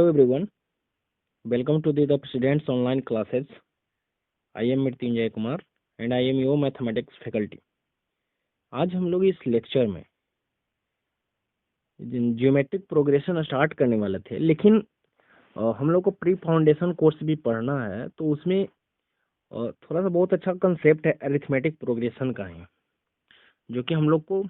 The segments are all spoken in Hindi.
Hello everyone, welcome to the President's online classes. I am Mrityunjay Kumar and I am your mathematics faculty. आज हम लोग इस लेक्चर में ज्योमेट्रिक प्रोग्रेशन स्टार्ट करने वाले थे, लेकिन हम लोग को प्री फाउंडेशन कोर्स भी पढ़ना है, तो उसमें थोड़ा सा बहुत अच्छा कंसेप्ट है अरिथमेटिक प्रोग्रेशन का है, जो कि हम लोग को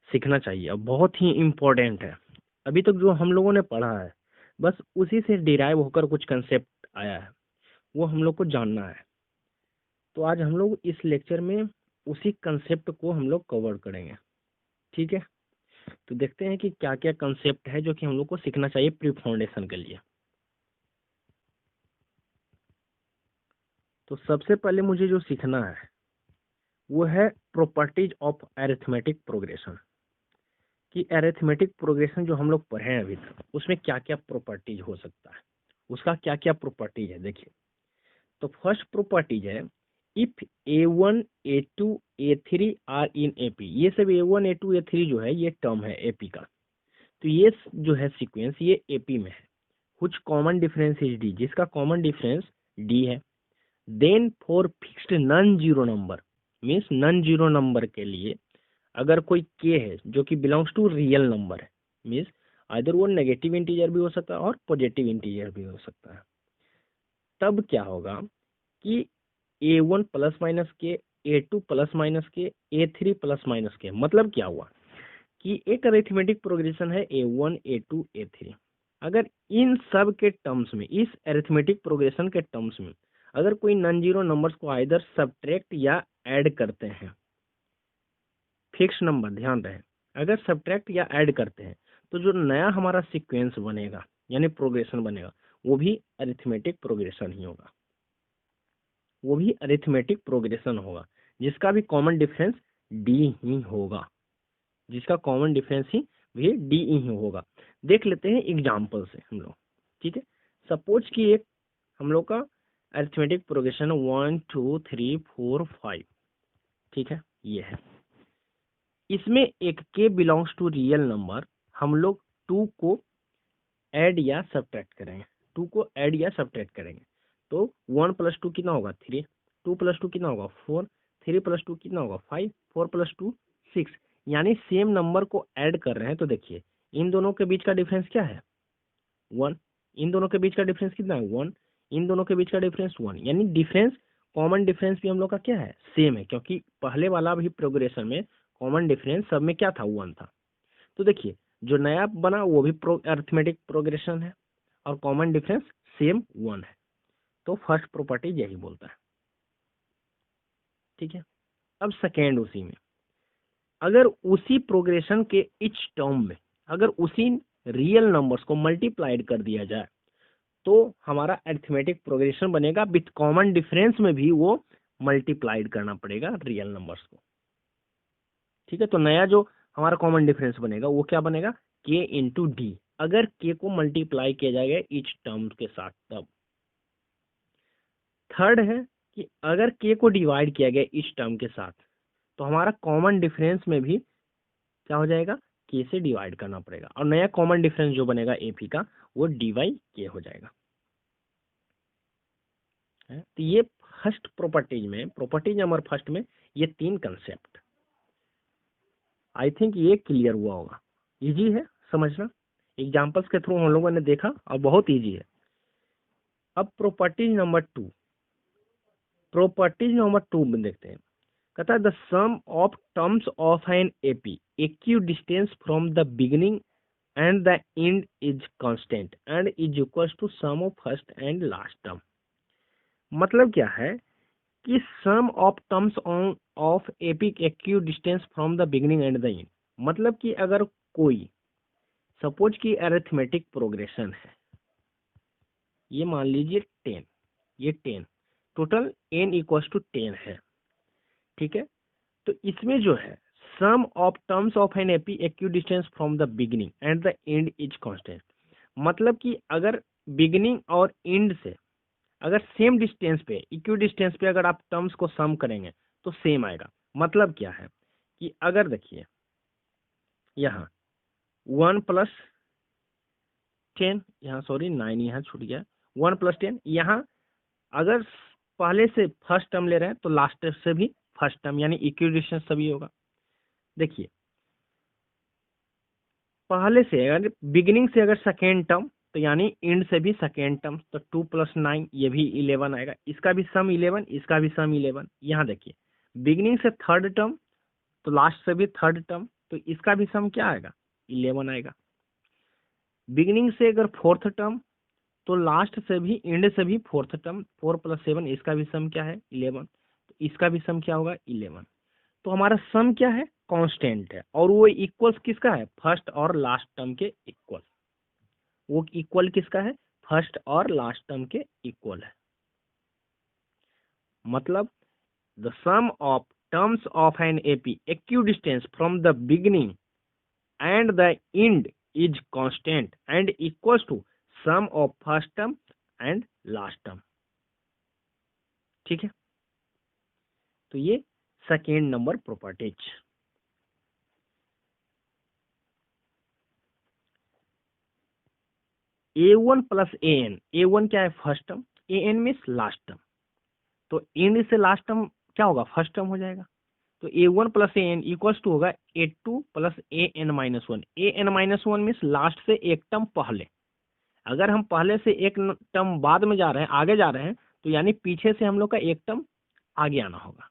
सीखना चाहिए और बहुत ही इम्पोर्टेंट है। अभी तक जो हम लोगों ने पढ़ा है बस उसी से डिराइव होकर कुछ कंसेप्ट आया है, वो हम लोग को जानना है। तो आज हम लोग इस लेक्चर में उसी कंसेप्ट को हम लोग कवर करेंगे, ठीक है। तो देखते हैं कि क्या क्या कंसेप्ट है जो कि हम लोग को सीखना चाहिए प्री फाउंडेशन के लिए। तो सबसे पहले मुझे जो सीखना है वो है प्रॉपर्टीज ऑफ अरिथमेटिक प्रोग्रेशन, कि अरिथमेटिक प्रोग्रेशन जो हम लोग पढ़े हैं अभी तक उसमें क्या क्या प्रॉपर्टीज हो सकता है, उसका क्या क्या प्रॉपर्टीज है। देखिए, तो फर्स्ट प्रॉपर्टीज है if A1 A2 A3 are in AP। ये सब A1 A2 A3 जो है ये टर्म है AP का, तो ये जो है सीक्वेंस ये AP में है। कुछ कॉमन डिफरेंस इज D, जिसका कॉमन डिफरेंस D है। Then for fixed non zero number, means non zero number के लिए अगर कोई K है जो कि बिलोंग्स टू रियल नंबर है, मीन्स आइदर वो नेगेटिव इंटीजर भी हो सकता है और पॉजिटिव इंटीजर भी हो सकता है, तब क्या होगा कि A1 प्लस माइनस के, A2 प्लस माइनस के, A3 प्लस माइनस के। मतलब क्या हुआ कि एक अरिथमेटिक प्रोग्रेशन है A1 A2 A3। अगर इन सब के टर्म्स में, इस अरिथमेटिक प्रोग्रेशन के टर्म्स में अगर कोई नॉन जीरो नंबर्स को आइदर सब्ट्रैक्ट या ऐड करते हैं, फिक्स नंबर ध्यान रहे, अगर सब्ट्रैक्ट या ऐड करते हैं तो जो नया हमारा सीक्वेंस बनेगा यानी प्रोग्रेशन बनेगा वो भी अरिथमेटिक प्रोग्रेशन ही होगा, वो भी अरिथमेटिक प्रोग्रेशन होगा, जिसका भी कॉमन डिफरेंस D ही होगा, जिसका कॉमन डिफरेंस ही भी D ही होगा। देख लेते हैं एग्जांपल से हम लोग, ठीक है। सपोज कि एक हम लोग का अरिथमेटिक प्रोग्रेशन 1 2 3 4 5, ठीक है, ये है। इसमें एक K belongs to real number, हम लोग 2 को ऐड या सब्ट्रैक्ट करेंगे, 2 को ऐड या सब्ट्रैक्ट करेंगे तो 1 प्लस 2 कितना होगा 3, 2 प्लस 2 कितना होगा 4, 3 प्लस 2 कितना होगा 5, 4 प्लस 2 6, यानी सेम नंबर को ऐड कर रहे हैं। तो देखिए इन दोनों के बीच का डिफरेंस क्या है 1, इन दोनों के बीच का डिफरेंस कितना है 1, इन दोनों के बीच का डिफरेंस 1, यानी डिफरेंस, कॉमन डिफरेंस भी हम लोग का क्या है सेम है, क्योंकि पहले वाला भी प्रोग्रेशन में कॉमन डिफरेंस सब में क्या था 1 था। तो देखिए जो नया बना वो भी अरिथमेटिक प्रोग्रेशन है और कॉमन डिफरेंस सेम 1 है। तो फर्स्ट प्रॉपर्टी यही बोलता है, ठीक है। अब सेकेंड, उसी में अगर उसी प्रोग्रेशन के इच टर्म में अगर उसी रियल नंबर्स को मल्टीप्लाइड कर दिया जाए तो हमारा अरिथमेटिक प्रोग्रेशन बनेगा, विथ कॉमन डिफरेंस में भी वो मल्टीप्लाइड करना पड़ेगा रियल नंबर्स को, ठीक है। तो नया जो हमारा कॉमन डिफरेंस बनेगा वो क्या बनेगा K इंटू D, अगर K को मल्टीप्लाई किया जाएगा इच टर्म के साथ तब। थर्ड है कि अगर K को डिवाइड किया गया इच टर्म के साथ तो हमारा कॉमन डिफरेंस में भी क्या हो जाएगा K से डिवाइड करना पड़ेगा, और नया कॉमन डिफरेंस जो बनेगा AP का वो dy हो जाएगा। तो ये फर्स्ट प्रॉपर्टीज में, प्रॉपर्टीज नंबर फर्स्ट में ये 3 कंसेप्ट, आई थिंक ये क्लियर हुआ होगा। इजी है समझना, एग्जांपल्स के थ्रू हम लोगों ने देखा और बहुत इजी है। अब प्रॉपर्टीज नंबर टू में देखते हैं। कहता है the sum of terms of an AP equidistance from the beginning and the end is constant and is equal to sum of first and last term. मतलब क्या है कि sum of terms of AP equidistance from the beginning and the end, मतलब कि अगर कोई सपोज कि अरिथमेटिक प्रोग्रेशन है, ये मान लीजिए 10, ये 10 टोटल n इक्वल्स टू 10 है, ठीक है। तो इसमें जो है sum of terms of an AP equidistance from the beginning and the end is constant, मतलब कि अगर बिगिनिंग और एंड से अगर सेम डिस्टेंस पे, इक्वी डिस्टेंस पे अगर आप टर्म्स को सम करेंगे तो सेम आएगा। मतलब क्या है कि अगर देखिए यहाँ 1 प्लस 10, यहाँ सॉरी 9 यहाँ छूट गया, 1 + 10, यहाँ अगर पहले से फर्स्ट टर्म ले रहे हैं तो लास्ट से भी फर्स्ट टर्म यानी इक्विडिस्टेंस सभी होगा। देखिए पहले से अगर बिगिनिंग से अगर सेकेंड टर्म तो यानी एंड से भी सेकेंड टर्म, तो 2 + 9 ये भी 11 आएगा, इसका भी सम 11, इसका भी सम 11। यहाँ देखिए बिगिनिंग से थर्ड टर्म तो लास्ट से भी थर्ड टर्म, तो इसका भी सम क्या आएगा 11 आएगा। बिगिनिंग से अगर फोर्थ टर्म तो लास्ट से भी एंड से भी फोर्थ टर्म, 4 + 7 इसका भी सम क्या है 11, तो इसका भी सम क्या होगा 11। तो हमारा सम क्या है कांस्टेंट है, और वो इक्वल्स किसका है फर्स्ट और लास्ट टर्म के इक्वल, वो इक्वल किसका है फर्स्ट और लास्ट टर्म के इक्वल है। मतलब the sum of terms of an AP equidistance from the beginning and the end is constant and equals to sum of first term and last term. ठीक है, तो ये second number properties. A1 + AN, A1 क्या है first term, AN means last term, तो एंड से लास्ट टर्म क्या होगा फर्स्ट टर्म हो जाएगा, तो A1 + AN इक्वल्स टू होगा A2 + AN-1। AN-1 means last से एक टर्म पहले, अगर हम पहले से एक टर्म बाद में जा रहे हैं आगे जा रहे हैं तो यानी पीछे से हम लोग का एक टर्म आगे आना होगा।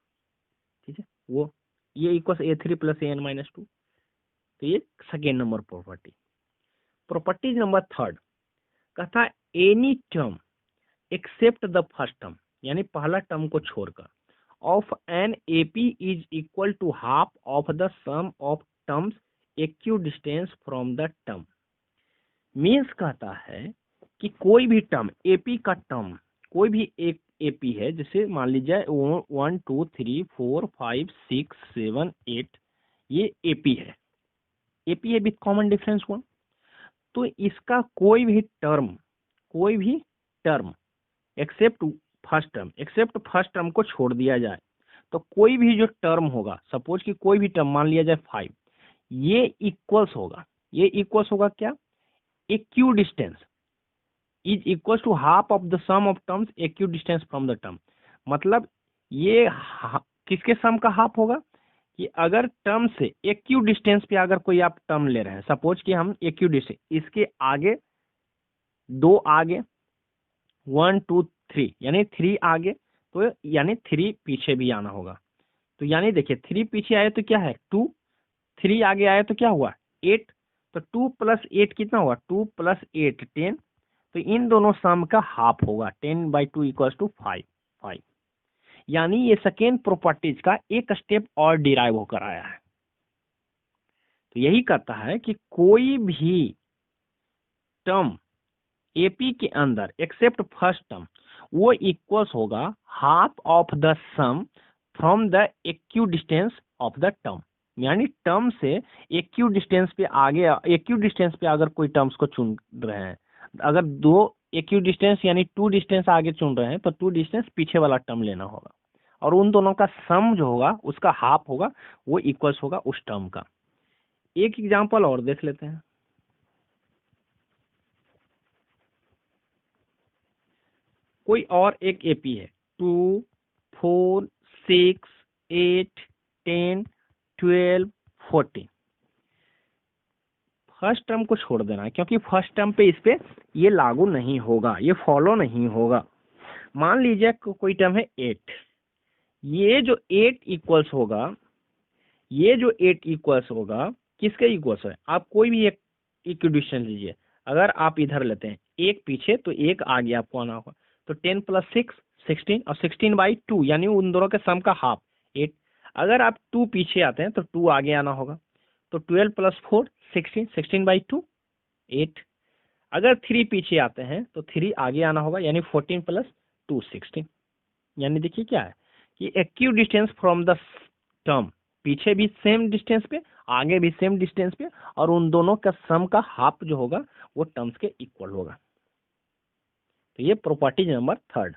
ठीक है, वो ये इक्वल्स A3 + AN-2, तो ये second number property. Properties number third कहता any term except the first term, यानी पहला टर्म को छोड़कर, of an AP is equal to half of the sum of terms equidistance from the term. Means कहता है कि कोई भी टर्म एपी का टर्म, कोई भी एक एपी है, जैसे मान लीजिए 1 2 3 4 5 6 7 8 ये एपी है, एपी है विथ कॉमन डिफरेंस 1, तो इसका कोई भी टर्म एक्सेप्ट फर्स्ट टर्म को छोड़ दिया जाए, तो कोई भी जो टर्म होगा, सपोज कि कोई भी टर्म मान लिया जाए 5, ये इक्वल्स होगा क्या equidistance is equals to half of the sum of terms equidistance from the term. मतलब ये किसके सम का हाफ होगा कि अगर टर्म से इक्विडिस्टेंस पे अगर कोई आप टर्म ले रहे हैं, सपोज कि हम इक्विडिस्टेंस इसके आगे 2 आगे 1 2 3 यानी 3 आगे, तो यानी 3 पीछे भी आना होगा, तो यानी देखिए 3 पीछे आए तो क्या है 2, 3 आगे आए तो क्या हुआ 8, तो 2 + 8 कितना हुआ 2 + 8 10, तो इन दोनों सम का हाफ होगा 10/2 = 5। यानी ये सेकेंड प्रॉपर्टीज का एक स्टेप और डिराइव होकर आया है। तो यही कहता है कि कोई भी टर्म एपी के अंदर एक्सेप्ट फर्स्ट टर्म वो इक्वल्स होगा half of the sum from the equidistance of the term, यानी टर्म से इक्विडिस्टेंस पे अगर कोई टर्म्स को चुन रहे हैं, अगर 2 इक्विडिस्टेंस यानी 2 डिस्टेंस आगे चुन रहे हैं तो 2 डिस्टेंस पीछे वाला टर्म लेना होगा, और उन दोनों का सम जो होगा उसका हाफ होगा, वो इक्वल्स होगा उस टर्म का। एक एग्जांपल और देख लेते हैं। कोई और एक एपी है 2 4 6 8 10 12 14, फर्स्ट टर्म को छोड़ देना है क्योंकि फर्स्ट टर्म पे इस पे ये लागू नहीं होगा, ये फॉलो नहीं होगा। मान लीजिए कोई टर्म है 8, ये जो 8 इक्वल्स होगा, ये जो 8 इक्वल्स होगा किसके इक्वल्स है, आप कोई भी एक इक्विडिस्टेंस लीजिए, अगर आप इधर लेते हैं एक पीछे तो एक आगे आपको आना होगा, तो 10 + 6 16 और 16/2 यानी उन दोनों के सम का हाफ 8। अगर आप 2 पीछे आते हैं तो 2 आगे आना होगा, तो 12 + 4 16 16/2 8। अगर 3 पीछे आते हैं तो 3 आगे आना होगा, यानी 14 + 2 16। यानी देखिए क्या है कि इक्विडिस्टेंस फ्रॉम द टर्म, पीछे भी सेम डिस्टेंस पे आगे भी सेम डिस्टेंस पे, और उन दोनों का सम का हाफ जो होगा वो टर्म्स के इक्वल होगा। तो ये प्रॉपर्टीज नंबर थर्ड।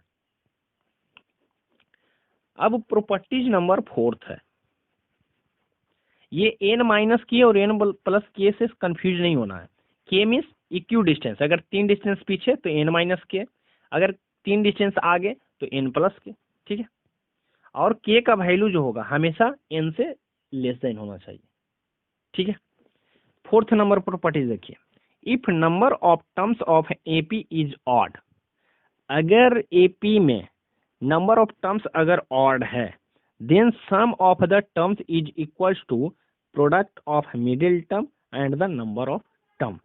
अब प्रॉपर्टीज नंबर फोर्थ है, ये n - k और n + k से कंफ्यूज नहीं होना है। k मीन्स इक्यू डिस्टेंस, अगर 3 डिस्टेंस पीछे तो n माइनस के, अगर 3 डिस्टेंस आगे तो n प्लस के, ठीक है। और k का वैल्यू जो होगा हमेशा n से लेस देन होना चाहिए, ठीक है। फोर्थ नंबर प्रॉपर्टी देखिए, if number of terms of AP is odd, अगर एपी में नंबर ऑफ टर्म्स अगर ऑड है, then sum of the terms is equals to product of middle term and the number of term.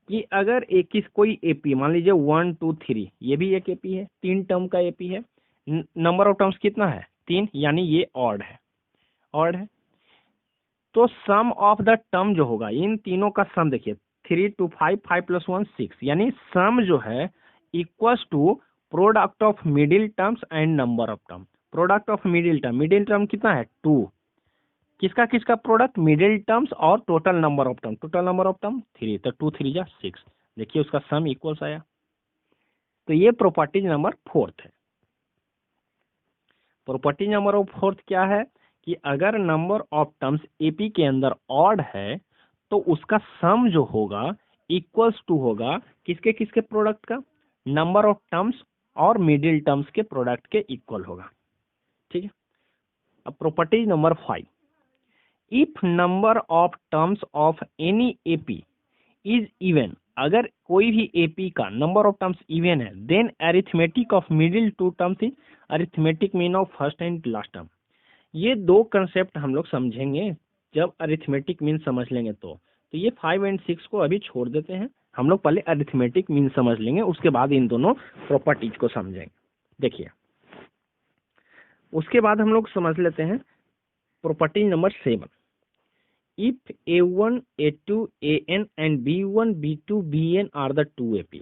कि अगर एक कोई एपी मान लीजिए 1 2 3, ये भी एक एपी है, 3 टर्म का एपी है, नंबर ऑफ टर्म्स कितना है 3, यानी ये ऑड है, ऑड है। तो सम ऑफ द टर्म जो होगा इन तीनों का सम देखिए, 3 2 5, 5 + 1 6, यानी सम जो है equals to product of middle terms and number of term. Product of middle term, middle term कितना है 2, किसका किसका प्रोडक्ट, मिडिल टर्म्स और total number of term, total number of term 3, तो 2 3 जा 6, देखिए उसका सम इक्वल्स आया। तो ये प्रॉपर्टी नंबर 4 है। प्रॉपर्टी नंबर 4 क्या है कि अगर नंबर ऑफ टर्म्स एपी के अंदर ऑड है तो उसका सम जो होगा इक्वल्स टू होगा किसके किसके प्रोडक्ट का, नंबर ऑफ टर्म्स और मिडिल टर्म्स के प्रोडक्ट के इक्वल होगा, ठीक है। अब property number 5, if number of terms of any AP is even, अगर कोई भी एपी का नंबर ऑफ टर्म्स इवन है, then arithmetic of middle two terms is arithmetic mean of first and last term. ये दो कंसेप्ट हम लोग समझेंगे जब अरिथमेटिक मीन समझ लेंगे तो ये 5 और 6 को अभी छोड़ देते हैं, हम लोग पहले अरिथमेटिक मीन समझ लेंगे, उसके बाद इन दोनों प्रॉपर्टीज को समझेंगे। देखिए उसके बाद हम लोग समझ लेते हैं property number 7, if A1 A2 AN and B1 B2 BN are the 2 AP,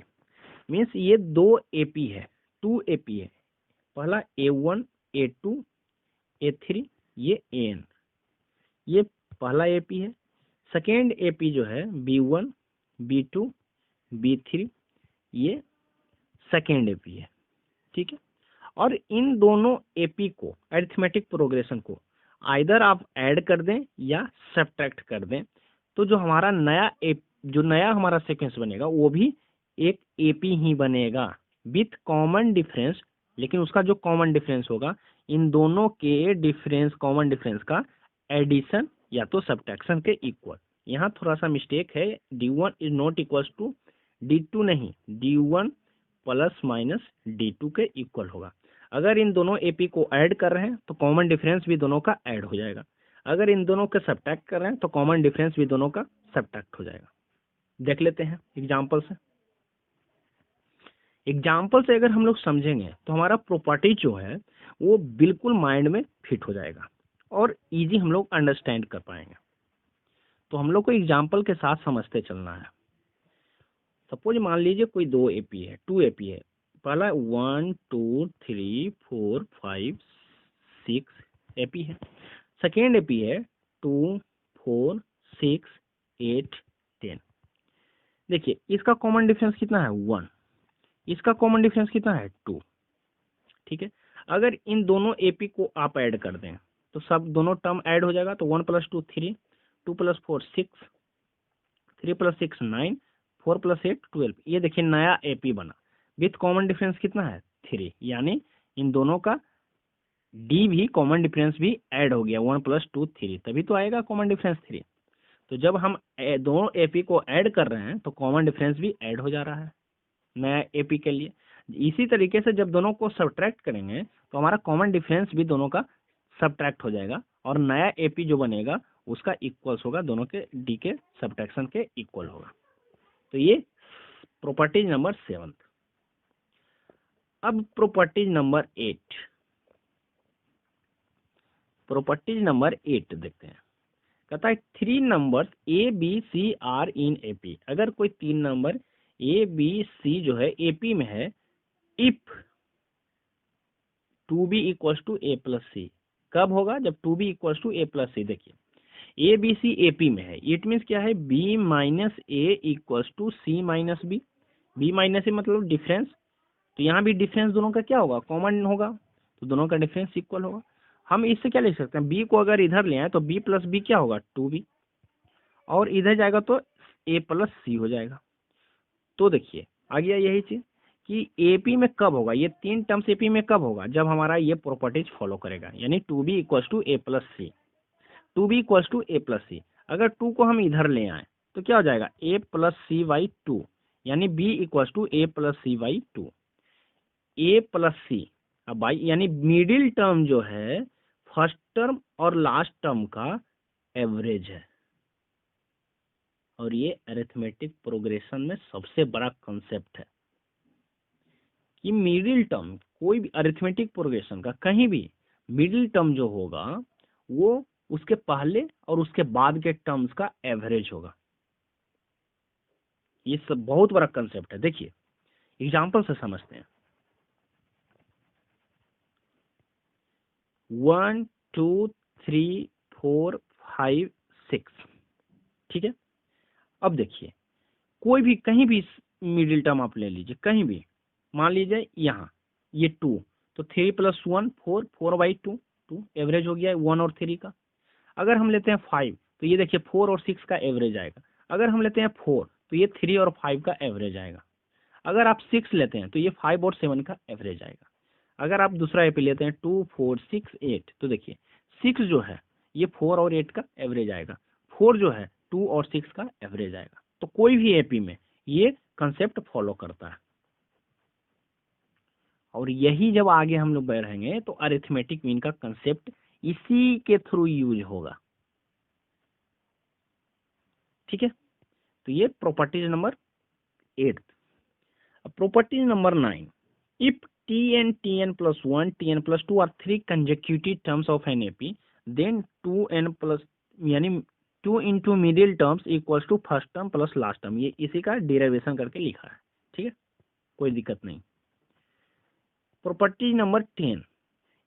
means ये 2 AP है, 2 AP है, पहला A1 A2 A3 ये AN, ये पहला एपी है। सेकेंड एपी जो है B1 B2 B3 ये सेकेंड एपी है, ठीक है। और इन दोनों एपी को अरिथमेटिक प्रोग्रेशन को आइदर आप ऐड कर दें या सब्ट्रैक्ट कर दें, तो जो हमारा नया हमारा सीक्वेंस बनेगा वो भी एक एपी ही बनेगा विथ कॉमन डिफरेंस, लेकिन उसका जो कॉमन डिफरेंस होगा इन दोनों के डिफरेंस, कॉमन डिफरेंस का एडिशन या तो सब्ट्रैक्शन के इक्वल। यहाँ थोड़ा सा मिस्टेक है, D1 is not equals to D2 नहीं, D1 प्लस माइनस D2 के इक्वल होगा। अगर इन दोनों एपी को ऐड कर रहे हैं तो कॉमन डिफरेंस भी दोनों का ऐड हो जाएगा, अगर इन दोनों का सब्ट्रैक्ट कर रहे हैं तो कॉमन डिफरेंस भी दोनों का सब्ट्रैक्ट हो जाएगा। देख लेते हैं एग्जाम्पल से। एग्जाम्पल से अगर हम लोग समझेंगे तो हमारा प्रॉपर्टी जो है वो बिल्कुल माइंड में फिट हो जाएगा और इजी हम लोग अंडरस्टैंड कर पाएंगे। तो हम लोग को एग्जाम्पल के साथ समझते चलना है। सपोज मान लीजिए कोई 2 एपी है, 2 एपी है, पहला 1 2 3 4 5 6 एपी है, सेकेंड एपी है 2 4 6 8 10। देखिए इसका कॉमन डिफरेंस कितना है 1, इसका कॉमन डिफरेंस कितना है 2, ठीक है। अगर इन दोनों एपी को आप ऐड कर दें तो सब दोनों टर्म ऐड हो जाएगा, तो 1 + 2 3, 2 + 4 6, 3 + 6 9, 4 + 8 12। ये देखिए नया एपी बना विथ कॉमन डिफरेंस कितना है 3, यानी इन दोनों का डी भी कॉमन डिफरेंस भी ऐड हो गया 1 + 2 3, तभी तो आएगा कॉमन डिफरेंस 3। तो जब हम दोनों एपी को ऐड कर रहे हैं तो कॉमन डिफरेंस भी ऐड हो जा रहा है नया एपी के लिए। इसी तरीके से जब दोनों को सब्ट्रैक्ट करेंगे तो हमारा कॉमन डिफरेंस भी दोनों का सब्ट्रैक्ट हो जाएगा और नया एपी जो बनेगा उसका इक्वल्स होगा दोनों के डी के सब्ट्रैक्शन के इक्वल होगा। तो ये प्रॉपर्टीज नंबर 7। अब प्रॉपर्टीज नंबर 8, प्रॉपर्टीज नंबर 8 देखते हैं। कहता है 3 numbers A B C are in AP, अगर कोई 3 नंबर A B C जो है एपी में है, इफ 2B = A + C, कब होगा जब 2B = A + C। देखिए A B C AP में है, इट मीन्स क्या है B - A = C - B, B - A मतलब डिफरेंस, तो यहाँ भी डिफरेंस दोनों का क्या होगा कॉमन होगा, तो दोनों का डिफरेंस इक्वल होगा। हम इससे क्या लिख सकते हैं, B को अगर इधर ले आए तो B + B क्या होगा 2B, और इधर जाएगा तो ए प्लस सी हो जाएगा। तो देखिए आ गया यही चीज कि एपी में कब होगा, ये तीन टर्म्स एपी में कब होगा, जब हमारा ये प्रॉपर्टीज फॉलो करेगा, यानी two B equals to A plus C, two B equals to A plus C. अगर टू को हम इधर ले आए तो क्या हो जाएगा, A plus C by two, यानी B equals to A plus C by two. A plus C अब बाई, यानी मिडिल टर्म जो है फर्स्ट टर्म और लास्ट टर्म का एवरेज है। और ये अरिथमेटिक प्रोग्रेशन में सबसे बड़ा कंसेप्ट है कि मिडिल टर्म, कोई भी अरिथमेटिक प्रोग्रेशन का कहीं भी मिडिल टर्म जो होगा वो उसके पहले और उसके बाद के टर्म्स का एवरेज होगा। ये सब बहुत बड़ा कंसेप्ट है। देखिए एग्जाम्पल से समझते हैं। 1 2 3 4 5 6, ठीक है। अब देखिए कोई भी कहीं भी मिडिल टर्म आप ले लीजिए, कहीं भी मान लीजिए यहाँ ये 2, तो 3 + 1 4, 4/2, 2 एवरेज हो गया है 1 और 3 का। अगर हम लेते हैं 5 तो ये देखिए 4 और 6 का एवरेज आएगा। अगर हम लेते हैं 4 तो ये 3 और 5 का एवरेज आएगा। अगर आप 6 लेते हैं तो ये 5 और 7 का एवरेज आएगा। अगर आप दूसरा एपी लेते हैं 2 4 6 8, तो देखिए 6 जो है ये 4 और 8 का एवरेज आएगा, 4 जो है 2 और 6 का एवरेज आएगा। तो कोई भी एपी में ये कंसेप्ट फॉलो करता है। और यही जब आगे हम लोग बढ़ेंगे तो अरिथमेटिक मीन का कंसेप्ट इसी के थ्रू यूज होगा, ठीक है। तो ये properties number 8। Properties number 9, if tn plus 1 tn plus 2 are three consecutive terms of an AP, then 2n plus यानी 2 into middle terms equals to first term plus last term। ये इसी का डेरिवेशन करके लिखा है, ठीक है, कोई दिक्कत नहीं। Property number 10,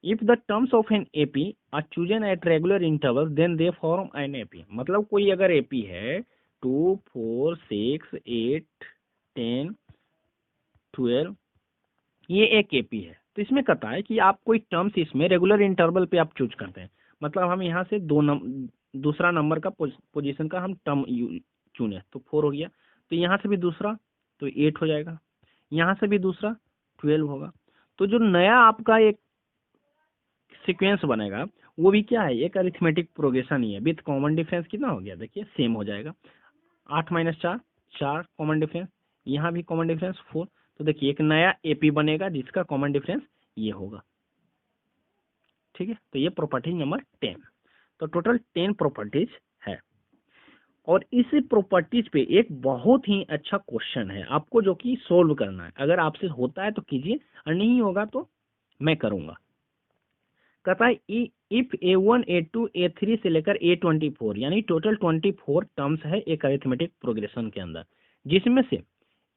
if the terms of an AP are chosen at regular intervals then they form an AP। मतलब कोई अगर AP है 2 4 6 8 10 12, ये एक एपी है। तो इसमें कहता है कि आप कोई टर्म्स इसमें रेगुलर इंटरवल पे आप चूज करते हैं। मतलब हम यहाँ से दूसरा नंबर का पोजीशन का हम टर्म चुने तो 4 हो गया, तो यहाँ से भी दूसरा तो 8 हो जाएगा, यहाँ से भी दूसरा 12 होगा। तो जो नया आपका एक सीक्वेंस बनेगा वो भी क्या है, एक अरिथमेटिक प्रोग्रेशन ही है विथ कॉमन डिफरेंस। कितना हो गया देखिए, सेम हो जाएगा। 8 - 4 4 कॉमन डिफरेंस, यहाँ भी कॉमन डिफरेंस 4। तो देखिए एक नया एपी बनेगा जिसका कॉमन डिफरेंस ये होगा, ठीक है। तो ये प्रॉपर्टी नंबर 10। तो टोटल 10 प्रॉपर्टीज है। और इस प्रॉपर्टीज पे एक बहुत ही अच्छा क्वेश्चन है आपको जो कि सोल्व करना है। अगर आपसे होता है तो कीजिए और नहीं होगा तो मैं करूंगा। कहता है इफ A1 A2 A3 से लेकर A24 यानी टोटल 24 टर्म्स है एक अरिथमेटिक प्रोग्रेशन के अंदर, जिसमें से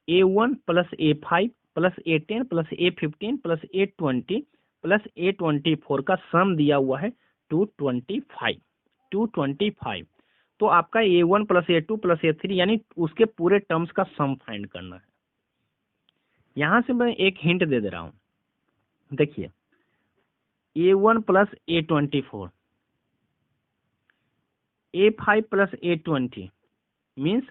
A1 plus A5 plus A10 plus A15 plus A20 plus A24 का सम दिया हुआ है 225। तो आपका A1 plus A2 plus A3 यानी उसके पूरे टर्म्स का सम फाइंड करना है। यहां से मैं एक हिंट दे दे रहा हूं, देखिए A1 plus A24, A5 plus A20 means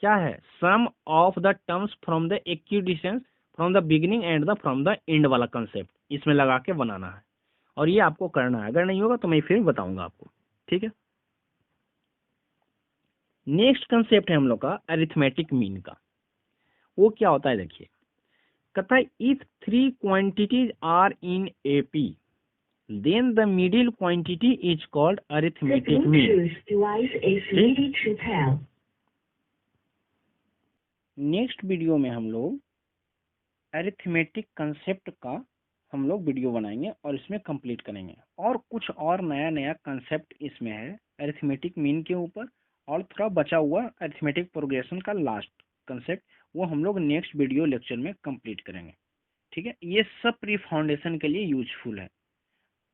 क्या है, sum of the terms from the equidistance from the beginning and the from the end वाला कंसेप्ट इसमें लगा के बनाना है। और ये आपको करना है, अगर नहीं होगा तो मैं फिर बताऊंगा आपको, ठीक है। नेक्स्ट कंसेप्ट है हम लोग का अरिथमेटिक मीन का। वो क्या होता है देखिए, कहता है if 3 quantities are in AP then the middle quantity is called arithmetic mean। Next video में हम लोग अरिथमेटिक कंसेप्ट का हम लोग वीडियो बनाएंगे और इसमें कंप्लीट करेंगे। और कुछ और नया कंसेप्ट इसमें है अरिथमेटिक मीन के ऊपर, और थोड़ा बचा हुआ अरिथमेटिक प्रोग्रेशन का लास्ट कंसेप्ट वो हम लोग नेक्स्ट वीडियो लेक्चर में कंप्लीट करेंगे, ठीक है। ये सब प्री फाउंडेशन के लिए यूजफुल है।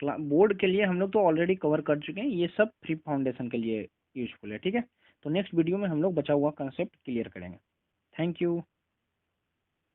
बोर्ड के लिए हम लोग तो ऑलरेडी कवर कर चुके हैं, ये सब प्री फाउंडेशन के लिए यूजफुल है, ठीक है। तो नेक्स्ट वीडियो में हम लोग बचा हुआ कंसेप्ट क्लियर करेंगे। Thank you.